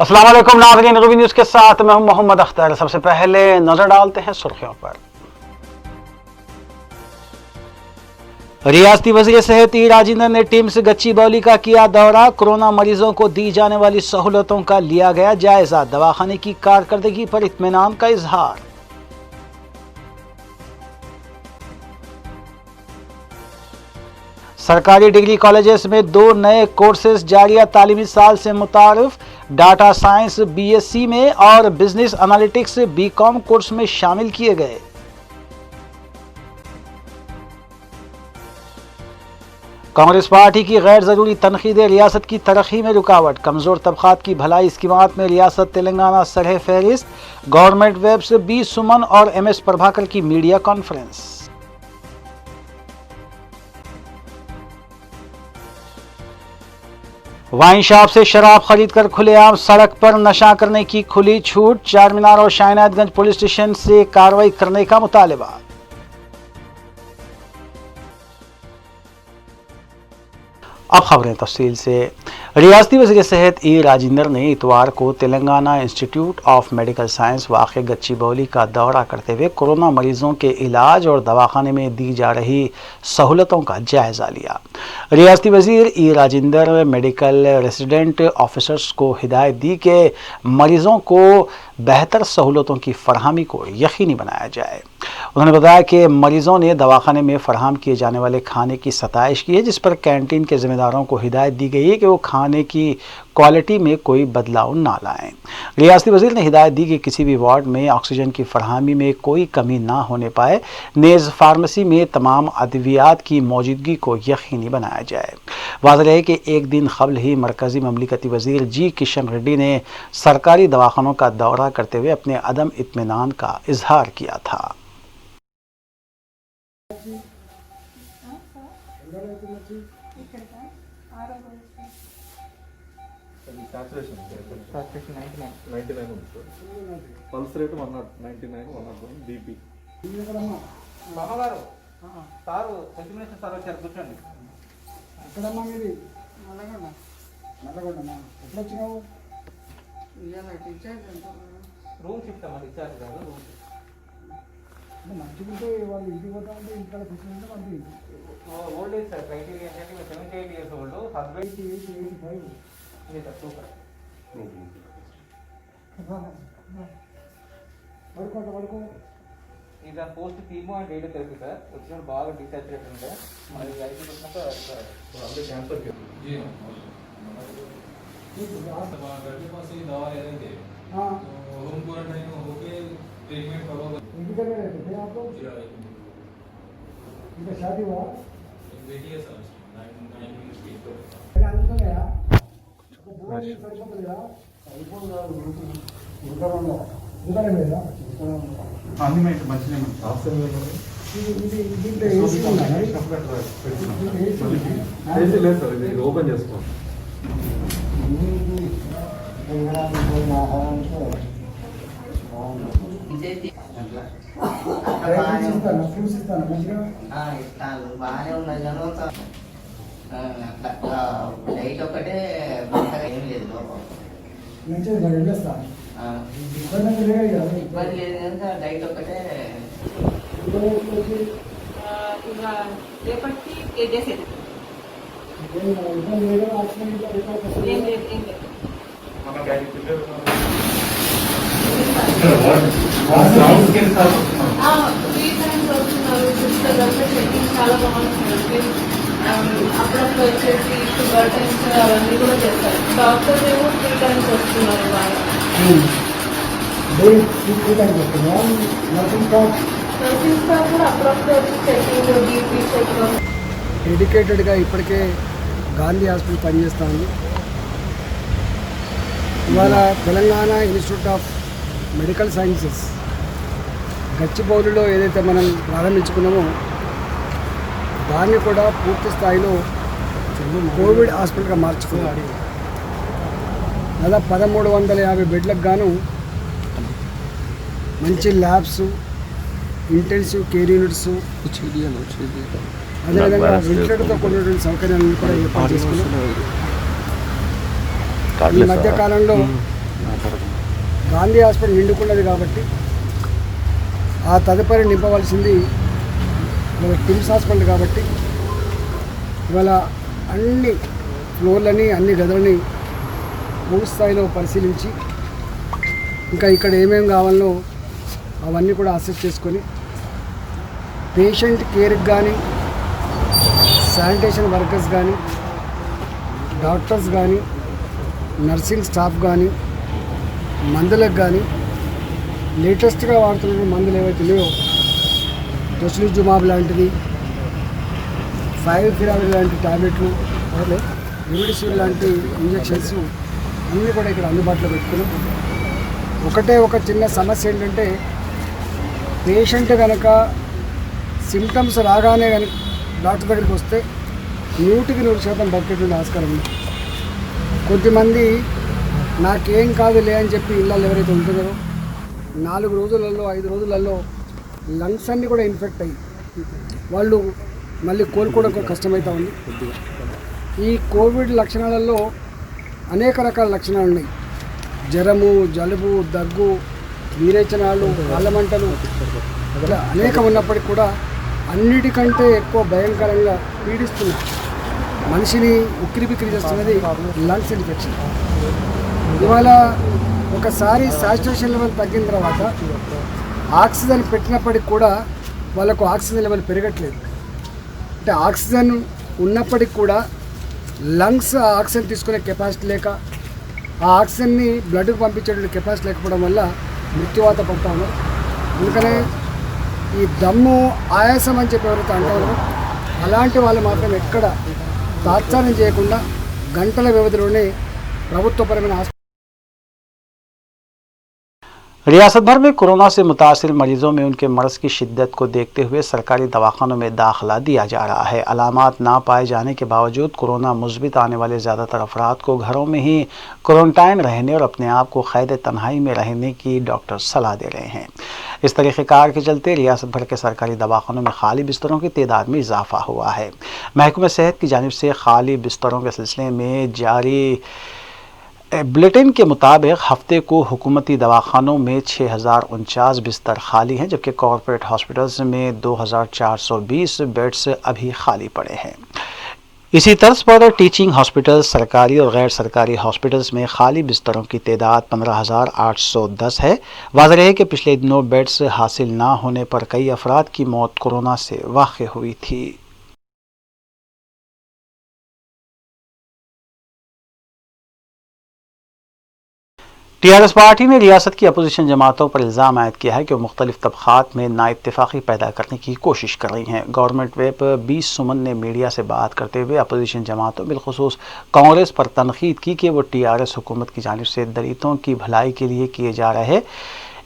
अस्सलाम वालेकुम नाज़रीन, रूबी न्यूज़ के साथ मैं हूं मोहम्मद अख्तर। सबसे पहले नजर डालते हैं सुर्खियों पर। रियासती वज़ीर सेहत ई राजेंद्र ने टीम्स गच्चीबौली का किया दौरा। कोरोना मरीजों को दी जाने वाली सहूलतों का लिया गया जायजा। दवाखाने की कारकर्दगी पर इत्मीनान का इजहार। सरकारी डिग्री कॉलेजेस में 2 नए कोर्सेज जारिया तालीमी साल से मुतारिफ। डाटा साइंस बीएससी में और बिजनेस एनालिटिक्स बीकॉम कोर्स में शामिल किए गए। कांग्रेस पार्टी की गैर जरूरी तनकीदें रियासत की तरक्की में रुकावट। कमजोर तबकात की भलाई स्कीमात में रियासत तेलंगाना सरह फहरिस्त। गवर्नमेंट वेब से बी सुमन और एमएस प्रभाकर की मीडिया कॉन्फ्रेंस। वाइन शॉप से शराब खरीदकर खुलेआम सड़क पर नशा करने की खुली छूट। चारमीनार और शाहनादगंज पुलिस स्टेशन से कार्रवाई करने का मुतालबा। अब खबरें तफसील से। रियासती वज़ीर सेहत ई राजेंद्र ने इतवार को Telangana institute of medical science वाक़े गच्चीबौली का दौरा करते हुए कोरोना मरीजों के इलाज और दवाखाने में दी जा रही सहूलतों का जायजा लिया। रियासती वज़ीर ई राजेंद्र मेडिकल रेजिडेंट ऑफिसर्स को हिदायत दी कि मरीजों को बेहतर सहूलतों की फरहमी को यकीनी बनाया जाए। उन्होंने बताया कि मरीजों ने दवाखाने में फराहम किए जाने वाले खाने की सताइश की है, जिस पर कैंटीन के जिम्मेदारों को हिदायत दी गई है कि वो खाने की क्वालिटी में कोई बदलाव ना लाएं। रियासती वज़ीर ने हिदायत दी कि किसी भी वार्ड में ऑक्सीजन की फरहमी में कोई कमी ना होने पाए। नेज़ फार्मेसी में तमाम अद्वियात की मौजूदगी को यकीनी बनाया जाए। वाज़ेह रहे कि एक दिन कबल ही मरकज़ी ममलिकती वज़ीर जी किशन रेड्डी ने सरकारी दवाखानों का दौरा करते हुए अपने अदम इत्मीनान का इजहार किया था। పల్స్ రేట్ 199 101 బీపీ బామ్మగారు సారు సెంటిమీటర్ సార్ వచ్చారు కూర్చోండి. ఎక్కడమ్మా మీది? నల్లగొండనా? ఎప్పుడు వచ్చినావు? రూమ్ షిఫ్ట్ అమ్మా, రీఛార్జ్ కాదు రూమ్ షిఫ్ట్. మంచిగుంటే వాళ్ళు ఇంటికి పోతా ఉంటే ఇంటికాడ కూర్చుంటే మంచిది. ఓల్డ్ ఏజ్ సార్, క్రైటీరియా ఏంటంటే 78 years old, హస్బెండ్ 85 లేదు సూపర్. పడుకో ఇది post chemo and radiotherapy sir. వచ్చినప్పుడు బాగా డిసాచురేటెడ్ ఉంటే మరి అయిపోతున్నాక आपने कैंसर के जी घर के पास ही दवा ले रहे थे हाँ तो होम क्वारंटाइन होके ट्रीटमेंट करोगे। इंडिका में रहते थे आप लोग? इनका शादी हुआ? बेटी है सर, 9 की तो अंदर गया उधर मेरा అన్ని మంచిగా ఆప్షన్ ఏసీ లేదు సార్, ఇది ఓపెన్ చేసుకో. ఇస్తాను బాగానే ఉన్నది కానీ డైట్ ఒకటే ఏం లేదు లోపం. మంచిగా వెళ్ళేస్తాను ఇబ్బంది లేదు కనుక డైట్ ఒకటే. ఇంకా రేపటికి 8 days ఏం లేదు చెకింగ్ చాలా బాగుంటుంది. అప్పుడప్పుడు వచ్చేసి షుగర్ టెస్ట్ అవన్నీ కూడా చేస్తారు. డాక్టర్స్ ఏమో 3 times వస్తున్నారు బాగా. నర్సింగ్ స్టాఫ్ కూడా అప్పుడప్పుడు వచ్చి చెకింగ్ బీపీ చెక్. డెడికేటెడ్గా ఇప్పటికే గాంధీ హాస్పిటల్ పనిచేస్తాను. ఇవాళ Telangana institute of medical sciences గచ్చిబౌలిలో ఏదైతే మనం ప్రారంభించుకున్నామో దాన్ని కూడా పూర్తి స్థాయిలో కోవిడ్ హాస్పిటల్గా మార్చుకున్నాడు. దాదాపు 1350 బెడ్లకు గాను మంచి ల్యాబ్స్, ఇంటెన్సివ్ కేర్ యూనిట్స్, అదేవిధంగా వెంటిలేటర్తో కూడినటువంటి సౌకర్యాలను కూడా ఏర్పాటు చేసుకున్నాం. ఈ మధ్యకాలంలో గాంధీ హాస్పిటల్ నిండుకున్నది కాబట్టి ఆ తదుపరి నింపవలసింది మన టిమ్స్ హాస్పిటల్ కాబట్టి ఇవాళ అన్ని ఫ్లోర్లని అన్ని గదులని పూర్తి స్థాయిలో పరిశీలించి ఇంకా ఇక్కడ ఏమేమి కావాలనో అవన్నీ కూడా అసెస్ చేసుకొని పేషెంట్ కేర్కి కానీ శానిటేషన్ వర్కర్స్ కానీ డాక్టర్స్ కానీ నర్సింగ్ స్టాఫ్ కానీ మందులకు కానీ లేటెస్ట్గా వాడుతున్న మందులు ఏవైతే ఉన్నాయో టొసిలిజుమాబ్ లాంటిది ఫైవిపిరావిర్ లాంటి టాబ్లెట్లు అలాగే రెమిడిసివిర్ లాంటి ఇంజెక్షన్స్ అన్నీ కూడా ఇక్కడ అందుబాటులో పెట్టుకున్నాం. ఒకటే ఒక చిన్న సమస్య ఏంటంటే పేషెంట్ కనుక సిమ్టమ్స్ రాగానే కనుక డాక్టర్ దగ్గరికి వస్తే 100% బతికేటువంటి ఆస్కారం ఉంది. కొద్దిమంది నాకేం కాదులే అని చెప్పి ఇళ్ళల్లో ఎవరైతే ఉంటున్నారో 4 రోజులలో 5 రోజులలో లంగ్స్ అన్నీ కూడా ఇన్ఫెక్ట్ అయ్యి వాళ్ళు మళ్ళీ కోలుకోవడం కష్టమవుతా ఉంది. ఈ కోవిడ్ లక్షణాలలో అనేక రకాల లక్షణాలు ఉన్నాయి. జ్వరము, జలుబు, దగ్గు, విరేచనాలు, కాళ్ళమంటలు ఇలా అనేకం ఉన్నప్పటికీ కూడా అన్నిటికంటే ఎక్కువ భయంకరంగా పీడిస్తున్న మనిషిని ఉక్కిరిబిక్కిరి చేస్తున్నది లంగ్స్ ఇన్ఫెక్షన్. ఇవాళ ఒకసారి సాచురేషన్ లెవెల్ తగ్గిన తర్వాత ఆక్సిజన్ పెట్టినప్పటికి కూడా వాళ్ళకు ఆక్సిజన్ లెవెల్ పెరగట్లేదు. అంటే ఆక్సిజన్ ఉన్నప్పటికి కూడా లంగ్స్ ఆక్సిజన్ తీసుకునే కెపాసిటీ లేక ఆ ఆక్సిజన్ని బ్లడ్కి పంపించేటువంటి కెపాసిటీ లేకపోవడం వల్ల మృత్యువాత పడతా ఉన్నారు. అందుకనే ఈ దమ్ము ఆయాసం అని చెప్పి ఎవరైతే అంటారో అలాంటి వాళ్ళు మాత్రం ఎక్కడ తాత్సారం చేయకుండా గంటల వ్యవధిలోనే ప్రభుత్వపరమైన रियासत भर में कोरोना से मुतासिर मरीजों में उनके मर्ज की शिद्दत को देखते हुए सरकारी दवाखानों में दाखिला दिया जा रहा है। अलामात ना पाए जाने के बावजूद कोरोना मुस्बित आने वाले ज़्यादातर अफराद को घरों में ही क्वारंटाइन रहने और अपने आप को क़ैद तन्हाई में रहने की डॉक्टर सलाह दे रहे हैं। इस तरीक़ेकार के चलते रियासत भर के सरकारी दवाखानों में खाली बिस्तरों की तादाद में इजाफा हुआ है। महकमा सेहत की जानिब से खाली बिस्तरों के सिलसिले में जारी बुलेटिन के मुताबिक हफ्ते को हुकूमती दवाखानों में 6049 बिस्तर खाली हैं, जबकि कॉरपोरेट हॉस्पिटल्स में 2420 बेड्स अभी खाली पड़े हैं। इसी तर्ज पर टीचिंग हॉस्पिटल, सरकारी और गैर सरकारी हॉस्पिटल्स में खाली बिस्तरों की तादाद 15,810 है। वाज़ेह है कि पिछले दिनों बेड्स हासिल ना होने पर कई अफराद की मौत कोरोना से वाक़ हुई थी। टीआरएस पार्टी ने रियासत की अपोजिशन जमातों पर इल्ज़ाम आयद किया है कि वो मुख्तलिफ तबक़ात में नाइत्तेफ़ाक़ी पैदा करने की कोशिश कर रही हैं। गवर्नमेंट वेब 20 सुमन ने मीडिया से बात करते हुए अपोजिशन जमातों बिलखुसूस कांग्रेस पर तनकीद की कि वो टीआरएस हुकूमत की जानिब से दलितों की भलाई के लिए किए जा रहे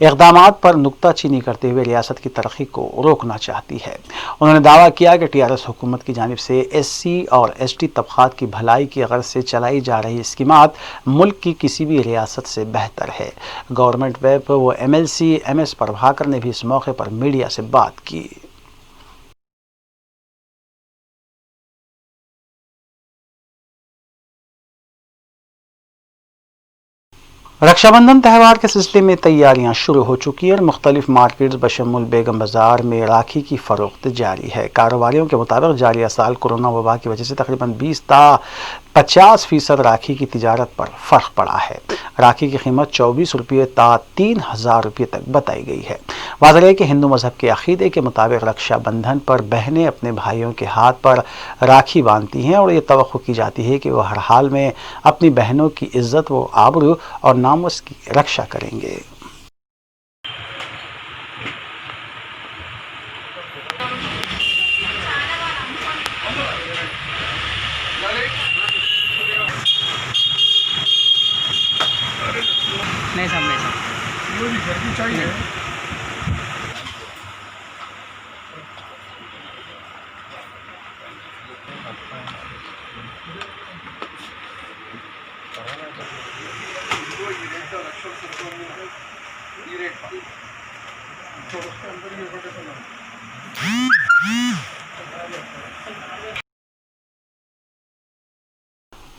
इक़दामात पर नुक्ताचीनी करते हुए रियासत की तरक्की को रोकना चाहती है। उन्होंने दावा किया कि टीआरएस हुकूमत की जानिब से एससी और एसटी तबक़ात की भलाई की गर्ज से चलाई जा रही स्कीमात मुल्क की किसी भी रियासत से बेहतर है। गवर्नमेंट वेब व MLC MS प्रभाकर ने भी इस मौके पर मीडिया से बात की। रक्षाबंधन त्यौहार के सिलसिले में तैयारियां शुरू हो चुकी है और मुख्तलिफ मार्केट्स बशमुल बेगम बाज़ार में राखी की फ़रोख्त जारी है। कारोबारियों के मुताबिक जारिया साल कोरोना वबा की वजह से तकरीबन 20 ता 50% राखी की तिजारत पर फ़र्क पड़ा है। राखी की कीमत 24 रुपये ता 3000 रुपये तक बताई गई है। वाज़ेह है कि हिंदू मज़हब के अक़ीदे के मुताबिक रक्षाबंधन पर बहनें अपने भाइयों के हाथ पर राखी बांधती हैं और ये तवक्को की जाती है कि वह हर हाल में अपनी बहनों की इज़्ज़त व आबरू और नामुस की रक्षा करेंगे।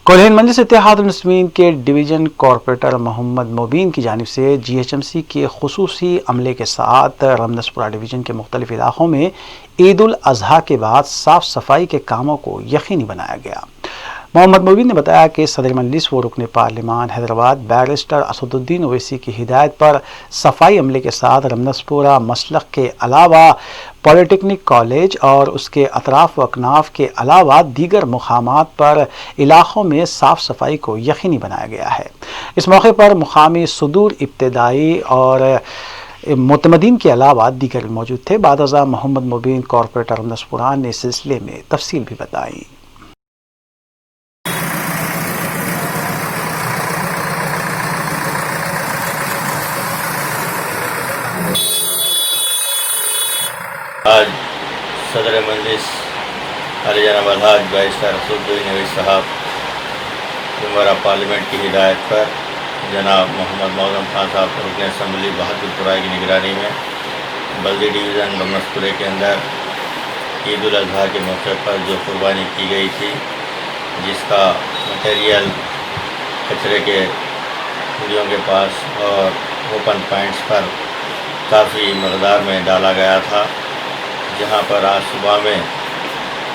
कोल्हीन मजलिस इत्तेहाद मुस्लिमीन के डिवीज़न कॉरपोरेटर मोहम्मद मुबीन की जानिब से GHMC के खुसूसी अमले के साथ रमदसपुरा डिवीज़न के मुख्तलिफ इलाकों में ईद उल अजहा के बाद साफ़ सफाई के कामों को यकीनी बनाया गया। मोहम्मद मुबीन ने बताया कि सदर मजलिस व रुकन पार्लिमान हैदराबाद बैरिस्टर असदुद्दीन ओवैसी की हिदायत पर सफाई अमले के साथ रमदसपुरा मसलक के अलावा पॉलिटेक्निक कॉलेज और उसके अतराफ व अकनाफ के अलावा दीगर मुकामात पर इलाक़ों में साफ़ सफाई को यकीनी बनाया गया है। इस मौके पर मुकामी सुदूर इब्तदाई और मुतमदीन के अलावा दीगर मौजूद थे। बाद अज़ा मोहम्मद मुबीन कॉरपोरेटर रमदसपुरा ने इस सिलसिले में तफसील भी बताई। आज सदर मजलिस अली जनाब अलहाज बैरिस्टर असदुद्दीन ओवैसी साहब मेंबर ऑफ पार्लियामेंट की हिदायत पर जनाब मोहम्मद मौज़म खान साहब रुकन असम्बली बहादुरपुरा की निगरानी में बल्दी डिवीज़न रमदसपुरे के अंदर ईद उल अजहा के मौके पर जो कुर्बानी की गई थी, जिसका मटेरियल कचरे के कुड़ियों के पास और ओपन पॉइंट्स पर काफ़ी मकदार में डाला गया था, जहां पर आज सुबह में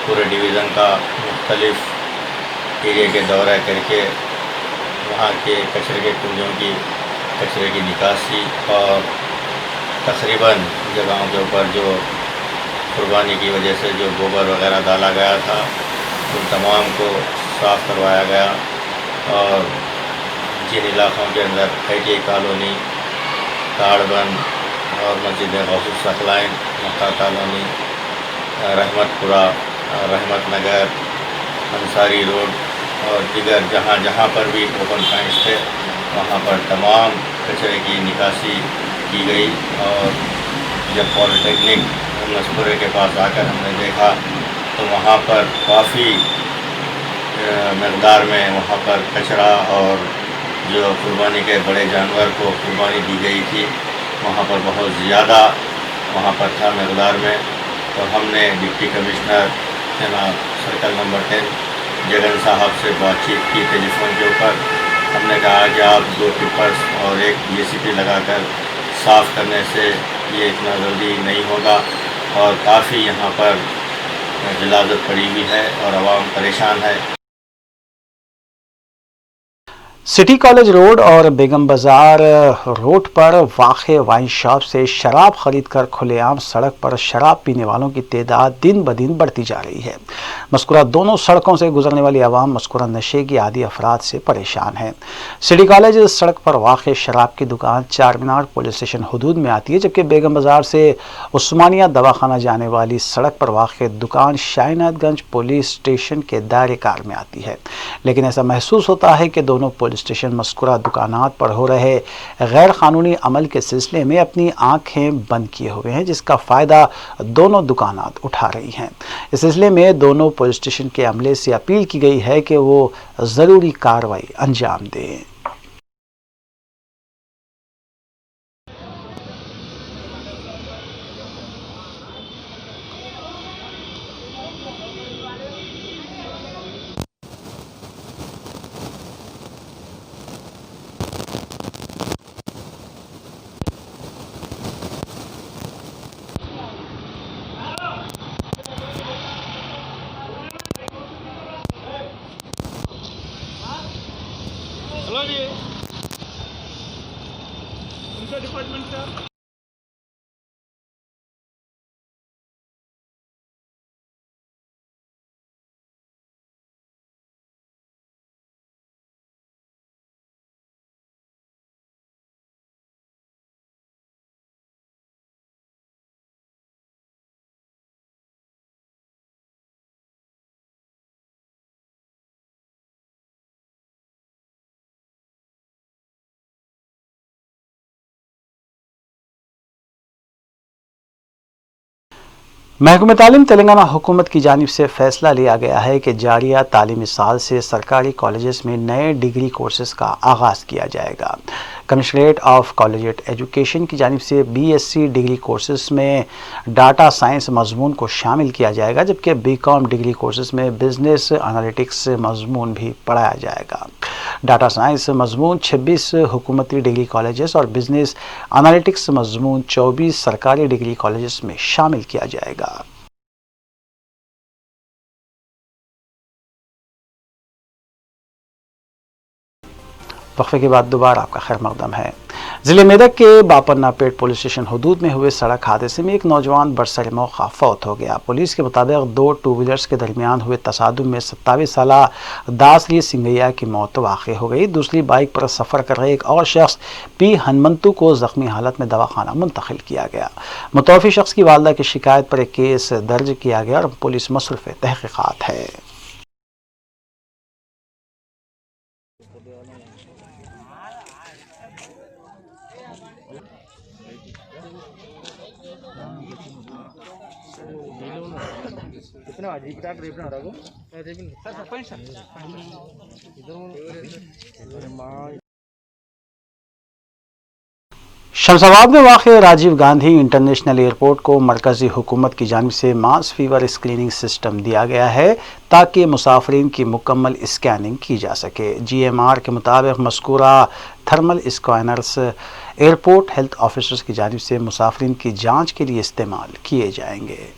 पूरे डिवीज़न का मुख्तलिफ एरिया के दौरा करके वहाँ के कचरे के कुंजों की कचरे की निकासी और तकरीबन जगहों के ऊपर जो कुर्बानी की वजह से जो गोबर वगैरह डाला गया था उन तमाम को साफ़ करवाया गया। और जिन इलाक़ों के अंदर ITI कॉलोनी, ताड़बंद और मस्जिद गौसुस सकलाइन, मक्का कॉलोनी, रहमतपुरा, रहमत नगर, अंसारी रोड और दिगर जहाँ जहाँ पर भी ओपन पॉइंट्स थे वहाँ पर तमाम कचरे की निकासी की गई। और जब पॉलिटेक्निक रमदसपुरे के पास आकर हमने देखा तो वहाँ पर काफ़ी मकदार में वहाँ पर कचरा और जो कुर्बानी के बड़े जानवर को कुर्बानी दी गई थी वहाँ पर बहुत ज़्यादा वहाँ पर था मकदार में। तो हमने डिप्टी कमिश्नर जनाब सर्कल नंबर 10 जगन साहब से बातचीत की टेलीफोन के ऊपर। हमने कहा कि आप 2 टिपर्स और एक JCB लगाकर साफ़ करने से ये इतना जल्दी नहीं होगा और काफ़ी यहाँ पर गिलाज़त पड़ी हुई है और आवाम परेशान है। सिटी कॉलेज रोड और बेगम बाजार रोड पर वाक़े वाइन शॉप से शराब खरीद कर खुलेआम सड़क पर शराब पीने वालों की तादाद दिन ब दिन बढ़ती जा रही है। मस्कुरा दोनों सड़कों से गुजरने वाली आवाम मस्कुरा नशे की आदी अफराद से परेशान है। सिटी कॉलेज सड़क पर वाक़ शराब की दुकान चार मीनार पुलिस स्टेशन हदूद में आती है, जबकि बेगम बाजार से उस्मानिया दवाखाना जाने वाली सड़क पर वाक़ दुकान शाहीनाथगंज पुलिस स्टेशन के दायरे कार में आती है। लेकिन ऐसा महसूस होता है कि दोनों पुलिस स्टेशन मस्कुरा दुकानात पर हो रहे गैर कानूनी अमल के सिलसिले में अपनी आंखें बंद किए हुए हैं, जिसका फ़ायदा दोनों दुकानात उठा रही हैं। इस सिलसिले में दोनों पुलिस स्टेशन के अमले से अपील की गई है कि वो ज़रूरी कार्रवाई अंजाम दें। महकमे तालीम तेलंगाना हुकूमत की जानिब से फैसला लिया गया है कि जारिया तालीमी साल से सरकारी कॉलेजेस में नए डिग्री कोर्सेज का आगाज़ किया जाएगा। कमिश्नरेट ऑफ कॉलेजिएट एजुकेशन की जानिब से BSc डिग्री कोर्सेज में डाटा साइंस मजमून को शामिल किया जाएगा, जबकि BCom डिग्री कोर्सेज में बिजनेस एनालिटिक्स मजमून भी पढ़ाया जाएगा। डाटा साइंस मजमून 26 हुकूमती डिग्री कॉलेजेस और बिजनेस एनालिटिक्स मजमून 24 सरकारी डिग्री कॉलेजेस में शामिल किया जाएगा। वक्फे के बाद दोबारा आपका खैर मकदम है। जिले मेदक के बापन्नापेट पुलिस स्टेशन हदूद में हुए सड़क हादसे में एक नौजवान बरसर मौका फौत हो गया। पुलिस के मुताबिक 2 टू व्हीलर्स के दरमियान हुए तसादुम में 27 साला दासरी सिंगैया की मौत वाक़ हो गई। दूसरी बाइक पर सफ़र कर रहे एक और शख्स P हनुमंतु को जख्मी हालत में दवाखाना मुंतकिल किया गया। मुतवफ़ी शख्स की वालदा की शिकायत पर एक केस दर्ज किया गया और पुलिस मसरूफ़ तहक़ीक़ात है। शमशाबाद में वाक़े राजीव गांधी इंटरनेशनल एयरपोर्ट को मरकज़ी हुकूमत की जानिब से मास फीवर स्क्रीनिंग सिस्टम दिया गया है ताकि मुसाफिरीन की मुकम्मल स्कैनिंग की जा सके। GMR के मुताबिक मज़कूरा thermal scanners airport health officers की जानिब से मुसाफिरीन की जाँच के लिए इस्तेमाल किए जाएंगे।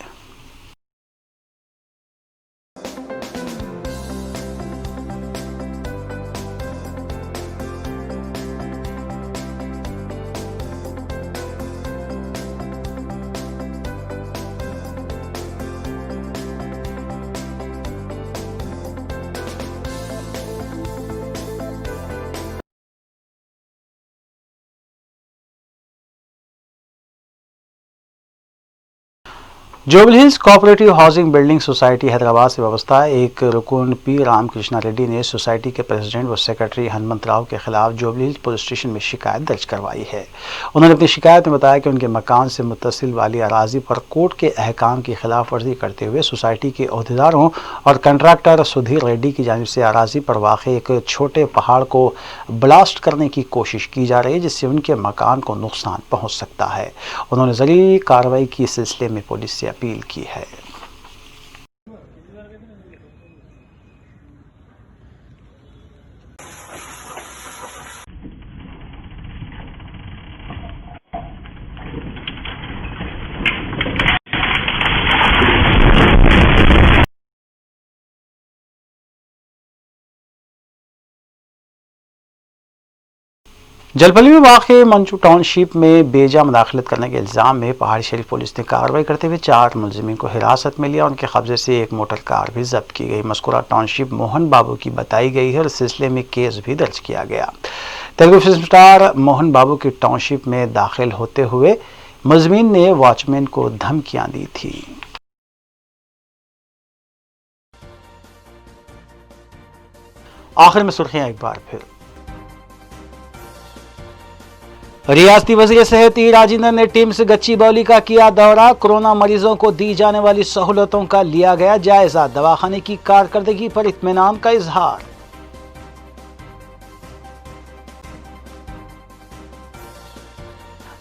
Jubilee hills cooperative housing building society Hyderabad से वाबस्ता एक रुकन P रामकृष्णा रेड्डी ने सोसाइटी के प्रेसिडेंट व सेक्रेटरी हनुमंत राव के खिलाफ जुबली हिल्स पुलिस स्टेशन में शिकायत दर्ज करवाई है। उन्होंने अपनी शिकायत में बताया कि उनके मकान से मुत्तसिल वाली अराजी पर कोर्ट के अहकाम की खिलाफ वर्जी करते हुए सोसाइटी के अहदेदारों और कंट्रैक्टर सुधीर रेड्डी की जानिब से अराजी पर वाक़ एक छोटे पहाड़ को ब्लास्ट करने की कोशिश की जा रही है, जिससे उनके मकान को नुकसान पहुँच सकता है। उन्होंने ज़रूरी कार्रवाई के सिलसिले में पुलिस से अपील की है। जलपली में वाक़े मंचू टाउनशिप में बेजा मुदाखलत करने के इल्ज़ाम में पहाड़ी शरीफ पुलिस ने कार्रवाई करते हुए 4 मुलजिमीन को हिरासत में लिया। उनके कब्जे से एक मोटर कार भी जब्त की गई। मज़कूरा टाउनशिप मोहन बाबू की बताई गई है और इस सिलसिले में केस भी दर्ज किया गया। तेलुगु फिल्म स्टार मोहन बाबू की टाउनशिप में दाखिल होते हुए मुलजिमीन ने वॉचमैन को धमकियां दी थी। आखिर में सुर्खियां एक बार फिर। रियासती वज़ीर सेहत ई राजेंद्र ने टीम्स गच्चीबौली का किया दौरा। कोरोना मरीजों को दी जाने वाली सहूलतों का लिया गया जायजा। दवाखाने की कारकर्दगी पर इत्मीनान का इजहार।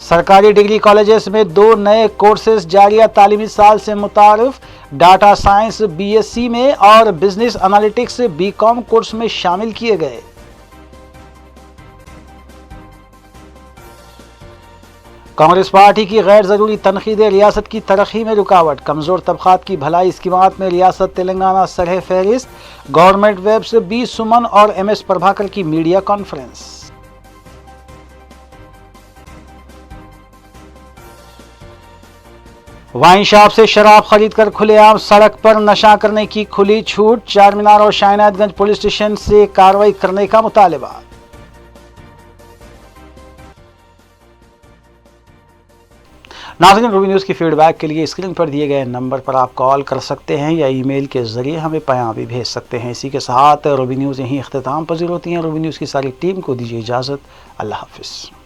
सरकारी डिग्री कॉलेजेस में 2 नए कोर्सेज जारिया तालीमी साल से मुतारिफ। डाटा साइंस BSc में और बिजनेस एनालिटिक्स BCom कोर्स में शामिल किए गए। कांग्रेस पार्टी की गैर जरूरी तनकीदें रियासत की तरक्की में रुकावट। कमजोर तबकात की भलाई स्कीमात में रियासत तेलंगाना सरह फहरिस्त। गवर्नमेंट वेब से B सुमन और MS प्रभाकर की मीडिया कॉन्फ्रेंस। वाइन शॉप से शराब खरीद कर खुलेआम सड़क पर नशा करने की खुली छूट। चारमीनार और शाहनादगंज पुलिस स्टेशन से कार्रवाई करने का मुतालबा। नाज़रीन, रूबी न्यूज़ की फीडबैक के लिए स्क्रीन पर दिए गए नंबर पर आप कॉल कर सकते हैं या ईमेल के ज़रिए हमें पैगाम भी भेज सकते हैं। इसी के साथ रूबी न्यूज़ यहीं इख्तिताम पजीर होती हैं। रूबी न्यूज़ की सारी टीम को दीजिए इजाज़त। अल्लाह हाफ़िज़।